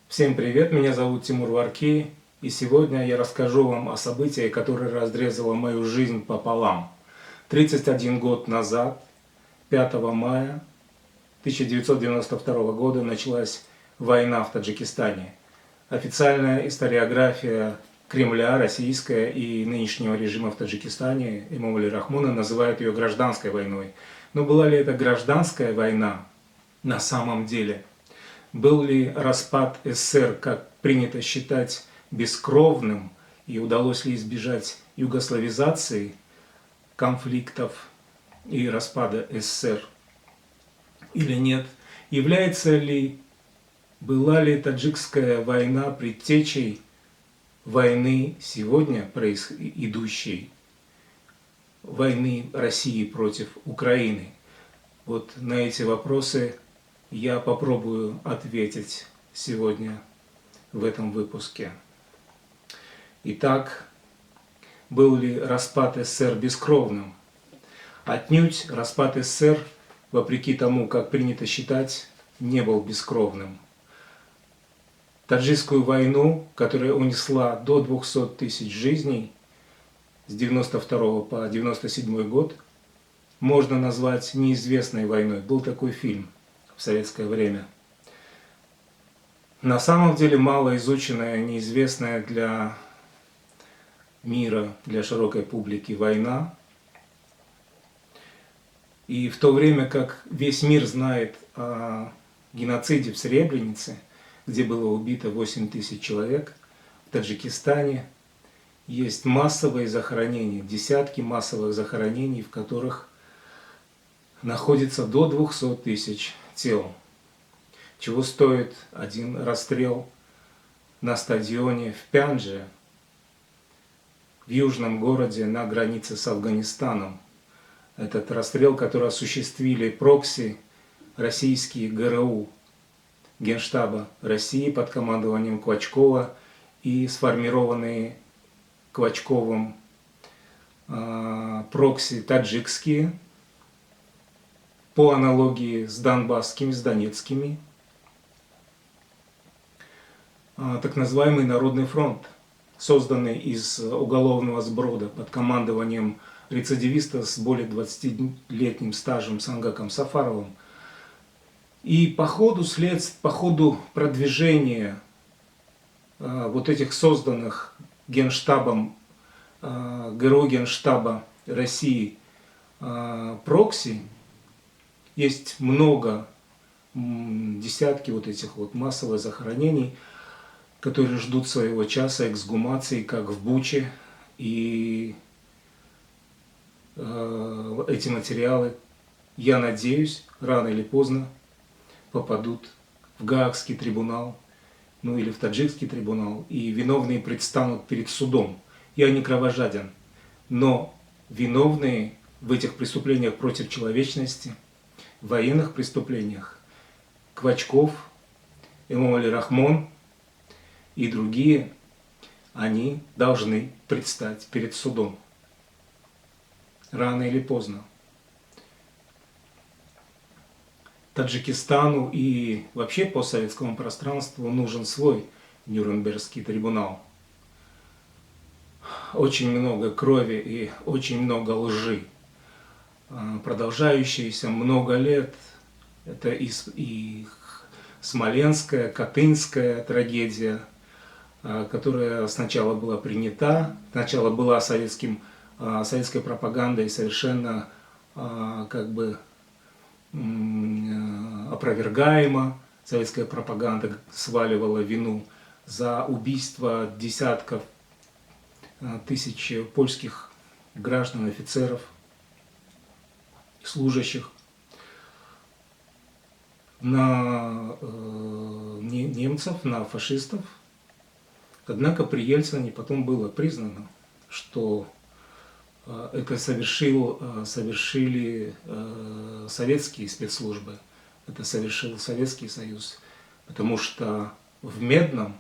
Всем привет, меня зовут Тимур Варки, и сегодня я расскажу вам о событии, которое разрезало мою жизнь пополам. 31 год назад, 5 мая 1992 года, началась война в Таджикистане. Официальная историография Кремля, российская и нынешнего режима в Таджикистане, Эмомали Рахмона, называют ее гражданской войной. Но была ли это гражданская война на самом деле? Был ли распад СССР, как принято считать, бескровным, и удалось ли избежать югославизации, конфликтов и распада СССР или нет? Была ли таджикская война предтечей войны сегодня идущей, войны России против Украины? Вот на эти вопросы я попробую ответить сегодня в этом выпуске. Итак, был ли распад СССР бескровным? Отнюдь распад СССР, вопреки тому, как принято считать, не был бескровным. Таджикскую войну, которая унесла до 200 тысяч жизней с 92 по 97 год, можно назвать неизвестной войной. Был такой фильм в советское время. На самом деле мало изученная, неизвестная для мира, для широкой публики война. И в то время как весь мир знает о геноциде в Сребренице, где было убито 8 тысяч человек, в Таджикистане есть массовые захоронения, десятки массовых захоронений, в которых находится до 200 тысяч тел. Чего стоит один расстрел на стадионе в Пяндже, в южном городе на границе с Афганистаном. Этот расстрел, который осуществили прокси российские ГРУ, Генштаба России под командованием Квачкова и сформированные Квачковым прокси таджикские, по аналогии с донбасскими, с донецкими, так называемый Народный фронт, созданный из уголовного сброда под командованием рецидивиста с более 20-летним стажем Сангаком Сафаровым. И по ходу следствия, по ходу продвижения вот этих созданных Генштабом, ГРУ Генштаба России прокси, есть много, десятки вот этих вот массовых захоронений, которые ждут своего часа эксгумации, как в Буче. И эти материалы, я надеюсь, рано или поздно попадут в Гаагский трибунал, ну или в Таджикский трибунал, и виновные предстанут перед судом. Я не кровожаден, но виновные в этих преступлениях против человечности, в военных преступлениях, Квачков, Эмомали Рахмон и другие, они должны предстать перед судом. Рано или поздно. Таджикистану и вообще постсоветскому пространству нужен свой Нюрнбергский трибунал. Очень много крови и очень много лжи, продолжающиеся много лет. Это и Смоленская, Катынская трагедия, которая сначала была принята, сначала была советской пропагандой совершенно как бы опровергаема. Советская пропаганда сваливала вину за убийство десятков тысяч польских граждан, офицеров, служащих на немцев, на фашистов. Однако при Ельцине потом было признано, что это совершили советские спецслужбы, это совершил Советский Союз, потому что в Медном,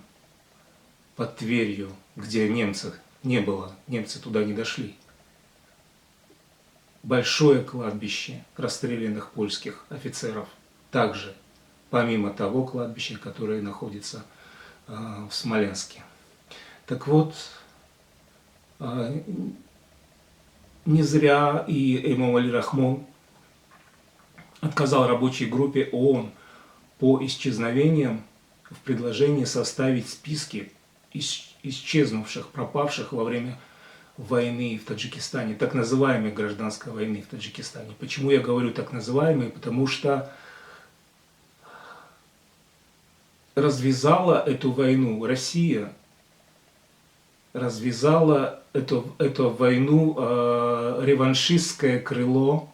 под Тверью, где немцев не было, немцы туда не дошли, большое кладбище расстрелянных польских офицеров. Также, помимо того кладбища, которое находится в Смоленске. Так вот, не зря и Эмомали Рахмон отказал рабочей группе ООН по исчезновениям в предложении составить списки исчезнувших, пропавших во время войны в Таджикистане, так называемой гражданской войны в Таджикистане. Почему я говорю так называемой? Потому что развязала эту войну Россия, развязала эту войну реваншистское крыло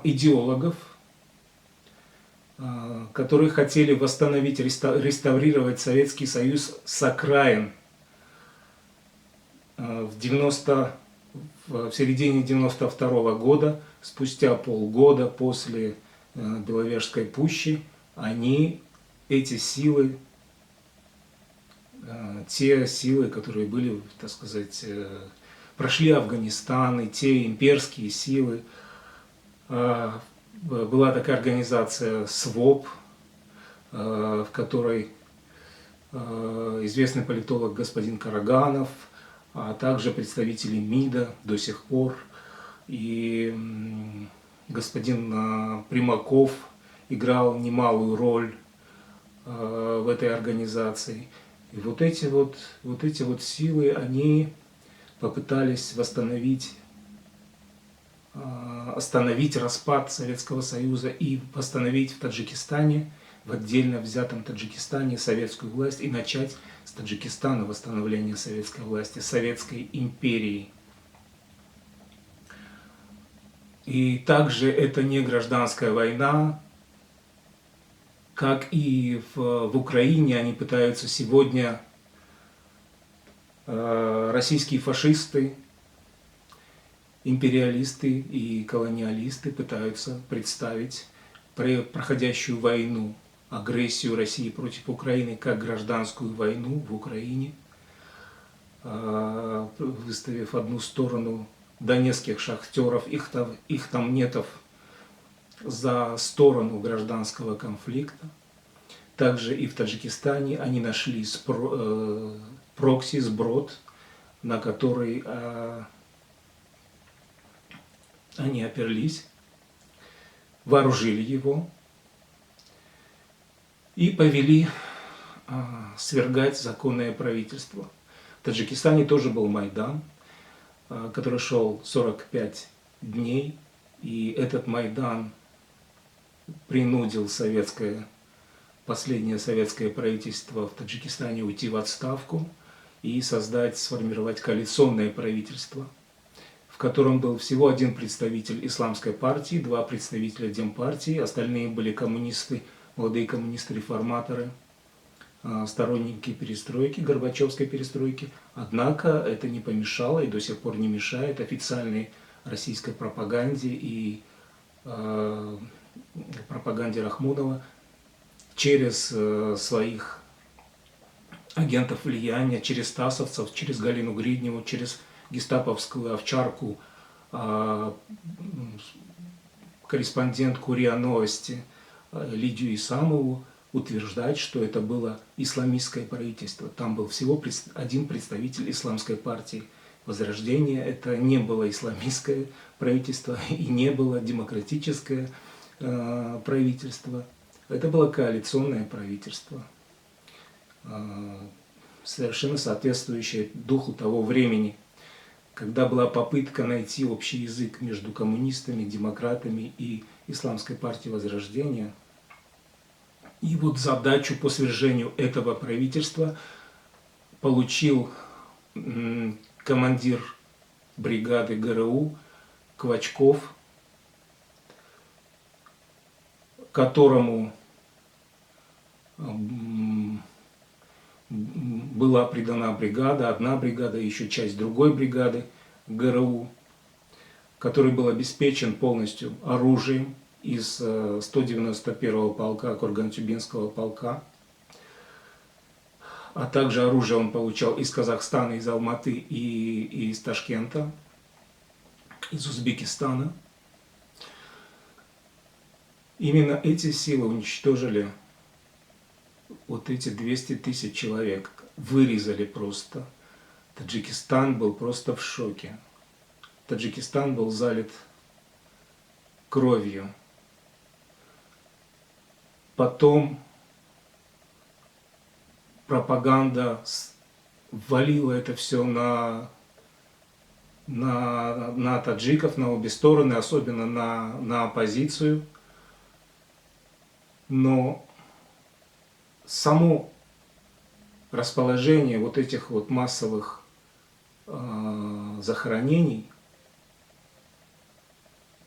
идеологов, которые хотели восстановить, реставрировать Советский Союз с окраин. В середине 92 года, спустя полгода после Беловежской пущи, эти силы, те силы, которые были, так сказать, прошли Афганистан, и те имперские силы, была такая организация СВОП, в которой известный политолог господин Караганов, а также представители МИДа до сих пор, и господин Примаков играл немалую роль в этой организации. И вот эти силы, они попытались остановить распад Советского Союза и восстановить в Таджикистане, в отдельно взятом Таджикистане, советскую власть и начать с Таджикистана восстановление советской власти, Советской империи. И также это не гражданская война, как и в Украине они пытаются сегодня, российские фашисты, империалисты и колониалисты пытаются представить проходящую войну, агрессию России против Украины как гражданскую войну в Украине, выставив одну сторону донецких шахтеров, их тамнетов за сторону гражданского конфликта. Также и в Таджикистане они нашли прокси, сброд, на который они оперлись, вооружили его и повели свергать законное правительство. В Таджикистане тоже был Майдан, который шел 45 дней, и этот Майдан принудил последнее советское правительство в Таджикистане уйти в отставку и сформировать коалиционное правительство, в котором был всего один представитель исламской партии, 2 представителя Демпартии, остальные были коммунисты, молодые коммунисты-реформаторы, сторонники перестройки, Горбачевской перестройки. Однако это не помешало и до сих пор не мешает официальной российской пропаганде и пропаганде Рахмонова через своих агентов влияния, через стасовцев, через Галину Гридневу, через гестаповскую овчарку, корреспондентку РИА Новости Лидию Исамову, утверждать, что это было исламистское правительство. Там был всего один представитель исламской партии Возрождения. Это не было исламистское правительство и не было демократическое правительство. Это было коалиционное правительство, совершенно соответствующее духу того времени, когда была попытка найти общий язык между коммунистами, демократами и Исламской партией Возрождения. И вот задачу по свержению этого правительства получил командир бригады ГРУ Квачков, которому была придана бригада, одна бригада, еще часть другой бригады ГРУ, который был обеспечен полностью оружием из 191-го полка, Курган-Тюбинского полка. А также оружие он получал из Казахстана, из Алматы и из Ташкента, из Узбекистана. Именно эти силы уничтожили вот эти 200 тысяч человек вырезали просто. Таджикистан был просто в шоке. Таджикистан был залит кровью. Потом пропаганда ввалила это все на таджиков, на обе стороны, особенно на оппозицию. Но само расположение вот этих вот массовых захоронений,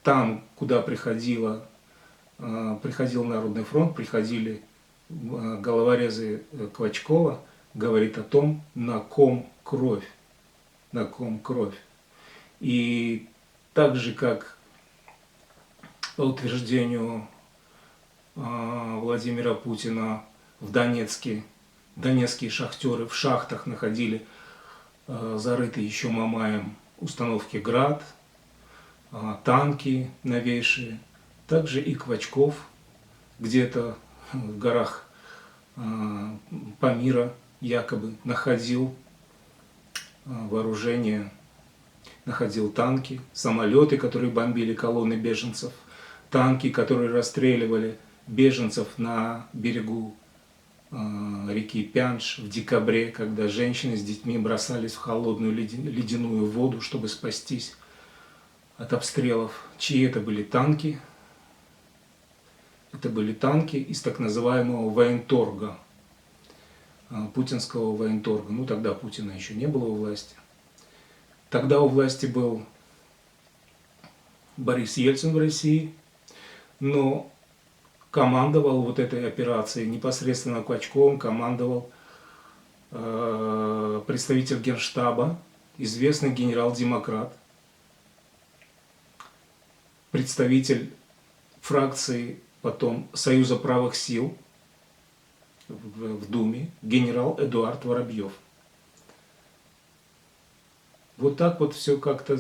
там, куда приходил Народный фронт, приходили головорезы Квачкова, говорит о том, на ком кровь. На ком кровь. И так же, как по утверждению Владимира Путина в Донецке, донецкие шахтеры в шахтах находили зарытые еще Мамаем установки «Град», танки новейшие. Также и Квачков где-то в горах Памира якобы находил вооружение, находил танки, самолеты, которые бомбили колонны беженцев, танки, которые расстреливали беженцев на берегу реки Пянш в декабре, когда женщины с детьми бросались в холодную ледяную воду, чтобы спастись от обстрелов. Чьи это были танки? Это были танки из так называемого военторга, путинского военторга. Ну, тогда Путина еще не было у власти. Тогда у власти был Борис Ельцин в России, но командовал вот этой операцией непосредственно Квачковым, командовал представитель Генштаба, известный генерал-демократ, представитель фракции потом Союза правых сил в Думе, генерал Эдуард Воробьев. Вот так вот все как-то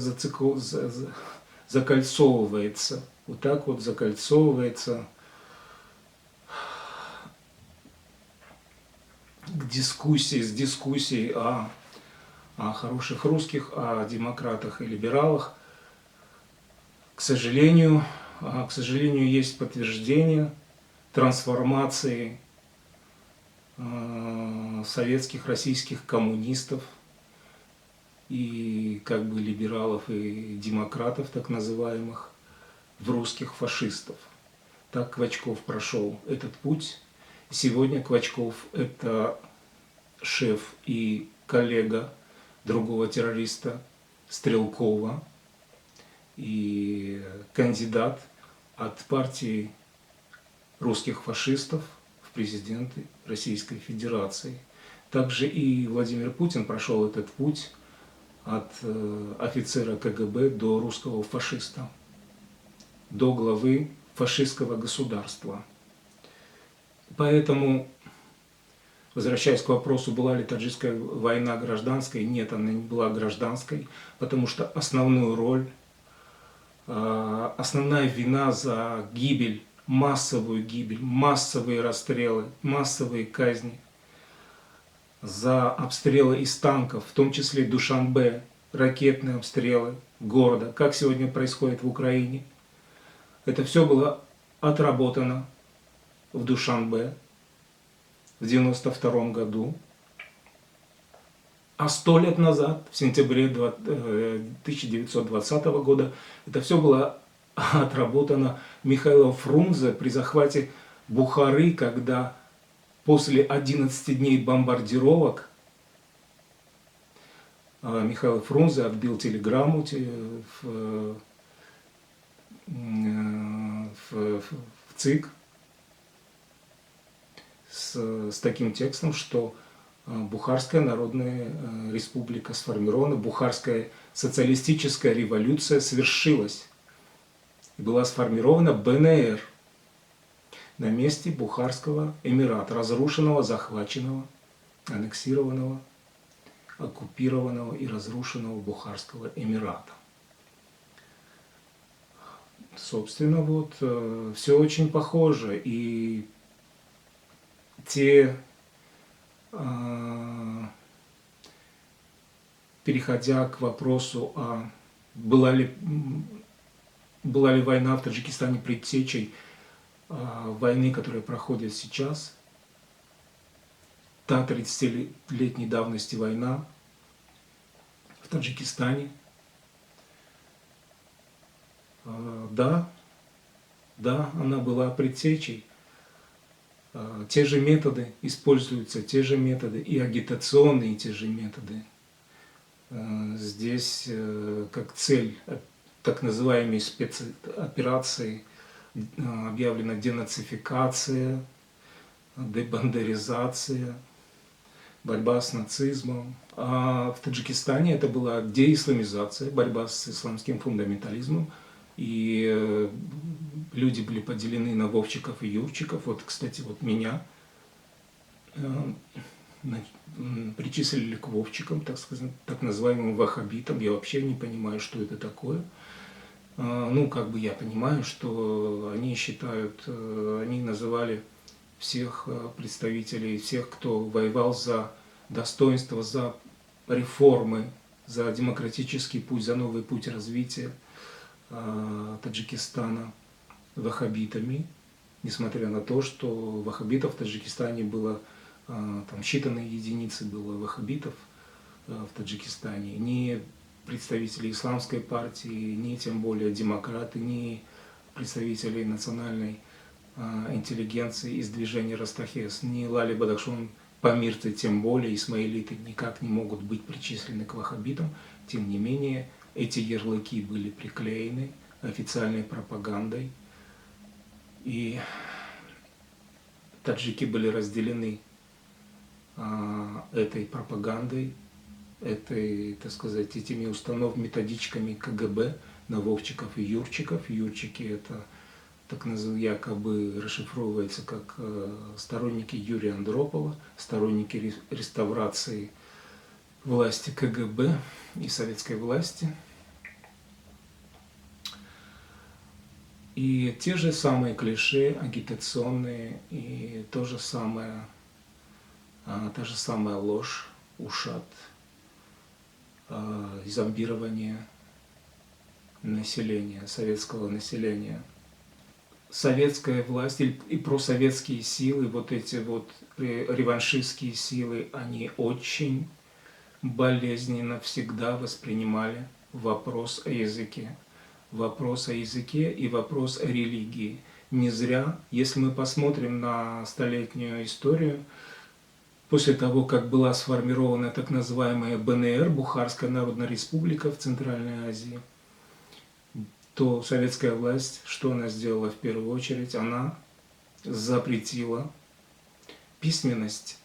закольцовывается. Вот так вот закольцовывается к дискуссии, с дискуссией о хороших русских, о демократах и либералах. К сожалению, есть подтверждение трансформации советских, российских коммунистов и как бы либералов и демократов, так называемых, в русских фашистов. Так Квачков прошел этот путь. Сегодня Квачков – это шеф и коллега другого террориста Стрелкова и кандидат от партии русских фашистов в президенты Российской Федерации. Также и Владимир Путин прошел этот путь от офицера КГБ до русского фашиста, до главы фашистского государства. Поэтому, возвращаясь к вопросу, была ли таджикская война гражданской, нет, она не была гражданской, потому что основную роль, основная вина за гибель, массовые расстрелы, массовые казни, за обстрелы из танков, в том числе Душанбе, ракетные обстрелы города, как сегодня происходит в Украине. Это все было отработано в Душанбе в 1992 году. А 100 лет назад, в сентябре 1920 года, это все было отработано Михаилом Фрунзе при захвате Бухары, когда после 11 дней бомбардировок Михаил Фрунзе отбил телеграмму в ЦИК с таким текстом, что Бухарская Народная Республика сформирована, Бухарская социалистическая революция свершилась. И была сформирована БНР на месте Бухарского Эмирата, разрушенного, захваченного, аннексированного, оккупированного и разрушенного Бухарского Эмирата. Собственно, вот все очень похоже. И те, переходя к вопросу, была ли война в Таджикистане предтечей войны, которая проходит сейчас, та 30-летней давности война в Таджикистане, да, она была предтечей. Те же методы используются, те же методы и агитационные те же методы. Здесь как цель так называемой спецоперации объявлена денацификация, дебандеризация, борьба с нацизмом. А в Таджикистане это была деисламизация, борьба с исламским фундаментализмом. И люди были поделены на вовчиков и юрчиков. Вот, кстати, вот меня причислили к вовчикам, так сказать, так называемым ваххабитам. Я вообще не понимаю, что это такое. Ну, как бы я понимаю, что они считают, они называли всех представителей, всех, кто воевал за достоинство, за реформы, за демократический путь, за новый путь развития Таджикистана ваххабитами, несмотря на то, что ваххабитов в Таджикистане было, там считанные единицы было ваххабитов в Таджикистане, ни представители исламской партии, ни тем более демократы, ни представители национальной интеллигенции из движения Растахес, ни Лали Бадахшон, памирцы, тем более исмаилиты никак не могут быть причислены к ваххабитам. Тем не менее, эти ярлыки были приклеены официальной пропагандой, и таджики были разделены этой пропагандой, этой, так сказать, этими методичками КГБ на вовчиков и юрчиков. Юрчики это так якобы расшифровывается как сторонники Юрия Андропова, сторонники реставрации власти КГБ и советской власти. И те же самые клише агитационные, и та же самая ложь, ушат, зомбирование населения, советского населения. Советская власть и просоветские силы, вот эти вот реваншистские силы, они очень болезненно всегда воспринимали вопрос о языке. Вопрос о языке и вопрос о религии. Не зря, если мы посмотрим на столетнюю историю, после того, как была сформирована так называемая БНР, Бухарская Народная Республика в Центральной Азии, то советская власть, что она сделала в первую очередь? Она запретила письменность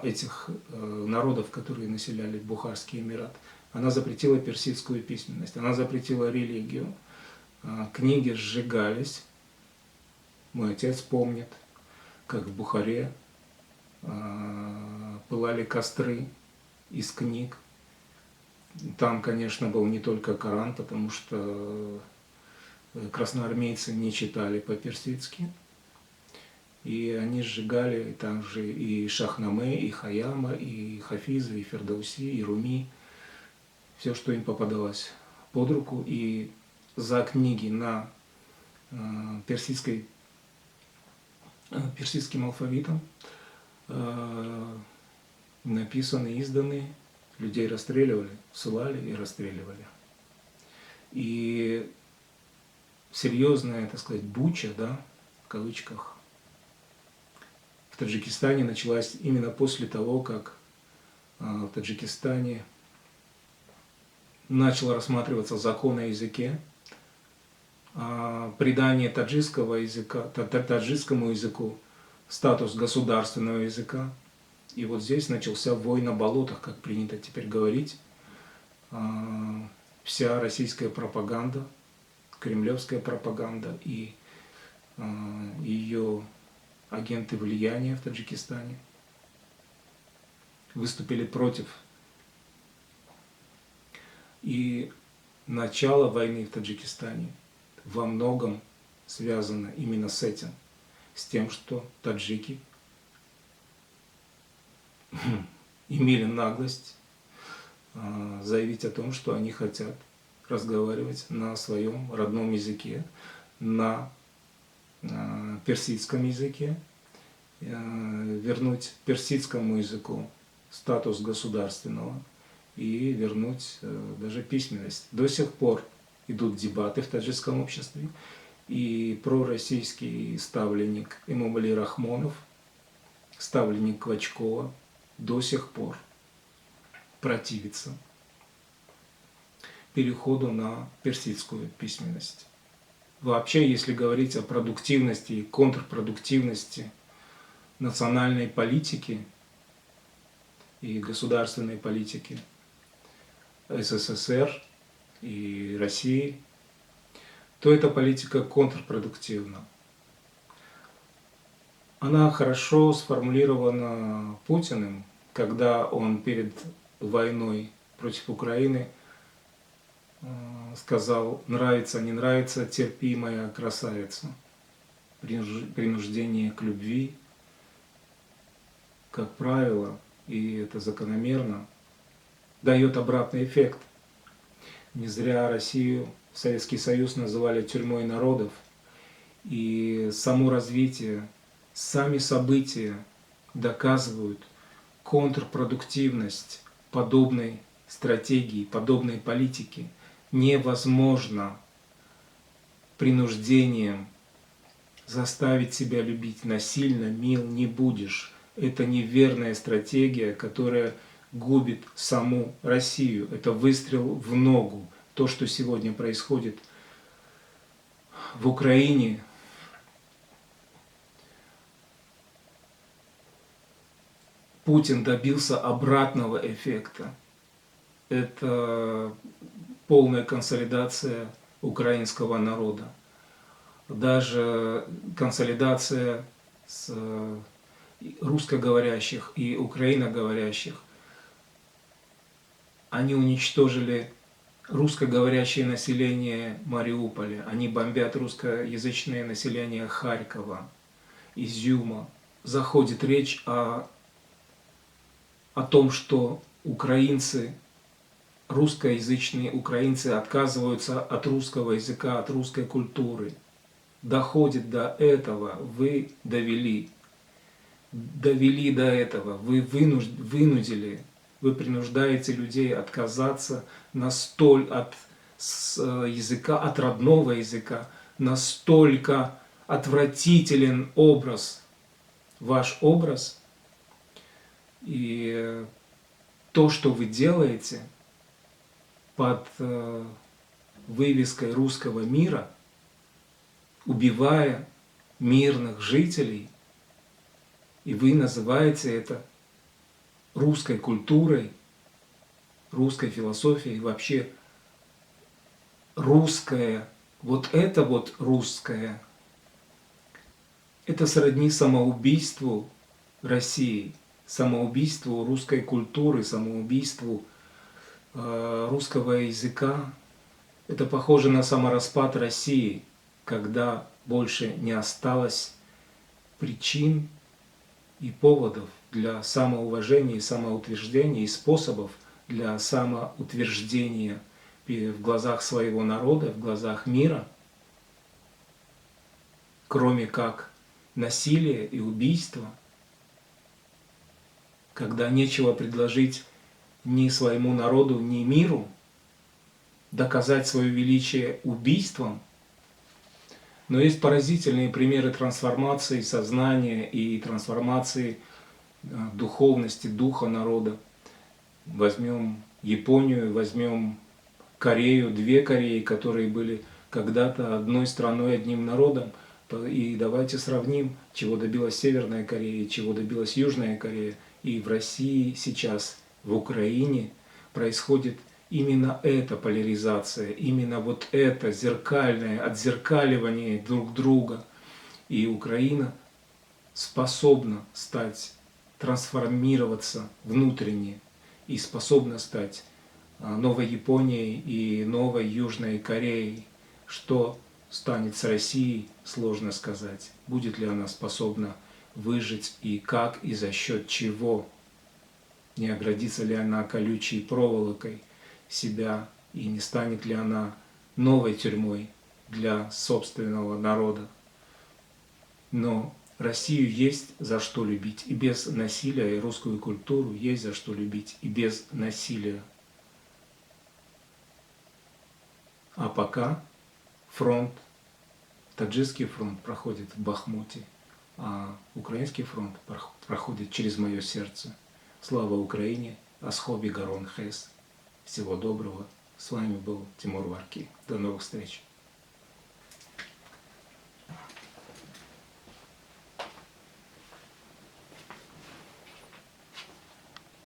этих народов, которые населяли Бухарский Эмират. Она запретила персидскую письменность, она запретила религию. Книги сжигались. Мой отец помнит, как в Бухаре пылали костры из книг. Там, конечно, был не только Коран, потому что красноармейцы не читали по-персидски. И они сжигали также и Шахнаме, и Хаяма, и Хафиза, и Фердауси, и Руми. Все, что им попадалось под руку. И за книги на персидским алфавитом написаны, изданы, людей расстреливали, ссылали и расстреливали. И серьезная, так сказать, буча, да, в кавычках, в Таджикистане началась именно после того, как в Таджикистане начал рассматриваться закон о языке, придание таджикскому языку статус государственного языка. И вот здесь начался вой на болотах, как принято теперь говорить. Вся российская пропаганда, кремлевская пропаганда и ее агенты влияния в Таджикистане выступили против. И начало войны в Таджикистане во многом связано именно с этим. с тем, что таджики имели наглость заявить о том, что они хотят разговаривать на своем родном языке, на персидском языке, вернуть персидскому языку статус государственного и вернуть даже письменность. До сих пор идут дебаты в таджикском обществе, и пророссийский ставленник Эмомали Рахмонов, ставленник Квачкова, до сих пор противится переходу на персидскую письменность. Вообще, если говорить о продуктивности и контрпродуктивности национальной политики и государственной политики СССР и России, то эта политика контрпродуктивна. Она хорошо сформулирована Путиным, когда он перед войной против Украины сказал: нравится, не нравится, терпи, моя красавица. Принуждение к любви, как правило, и это закономерно, дает обратный эффект. Не зря Россию, Советский Союз называли тюрьмой народов, и само развитие, сами события доказывают контрпродуктивность подобной стратегии, подобной политики. Невозможно принуждением заставить себя любить, насильно мил не будешь. Это неверная стратегия, которая губит саму Россию. Это выстрел в ногу. То, что сегодня происходит в Украине, Путин добился обратного эффекта. Это полная консолидация украинского народа. Даже консолидация с русскоговорящих и украиноговорящих. Они уничтожили русскоговорящее население Мариуполя. Они бомбят русскоязычное население Харькова, Изюма. Заходит речь о том, что украинцы, русскоязычные украинцы отказываются от русского языка, от русской культуры. Доходит до этого, вы довели до этого, вы вынудили, вы принуждаете людей отказаться от языка, от родного языка. Настолько отвратителен образ, ваш образ, и то, что вы делаете под вывеской русского мира, убивая мирных жителей, и вы называете это русской культурой, русской философией, вообще русское, вот русское, это сродни самоубийству России, самоубийству русской культуры, самоубийству русского языка. Это похоже на самораспад России, когда больше не осталось причин и поводов для самоуважения и самоутверждения, и способов для самоутверждения в глазах своего народа, в глазах мира, кроме как насилия и убийства, когда нечего предложить ни своему народу, ни миру, доказать свое величие убийством. Но есть поразительные примеры трансформации сознания и трансформации духовности, духа народа. Возьмем Японию, возьмем Корею, две Кореи, которые были когда-то одной страной, одним народом. И давайте сравним, чего добилась Северная Корея, чего добилась Южная Корея. И в России сейчас, в Украине происходит именно эта поляризация, именно вот это зеркальное отзеркаливание друг друга. И Украина способна трансформироваться внутренне и способна стать новой Японией и новой Южной Кореей, что станет с Россией, сложно сказать. Будет ли она способна выжить и как, и за счет чего. Не оградится ли она колючей проволокой себя и не станет ли она новой тюрьмой для собственного народа. Но Россию есть за что любить и без насилия, и русскую культуру есть за что любить и без насилия. А пока фронт, таджикский фронт проходит в Бахмуте, а украинский фронт проходит через мое сердце. Слава Украине, Асхоби Гарон Хес. Всего доброго. С вами был Тимур Варки. До новых встреч.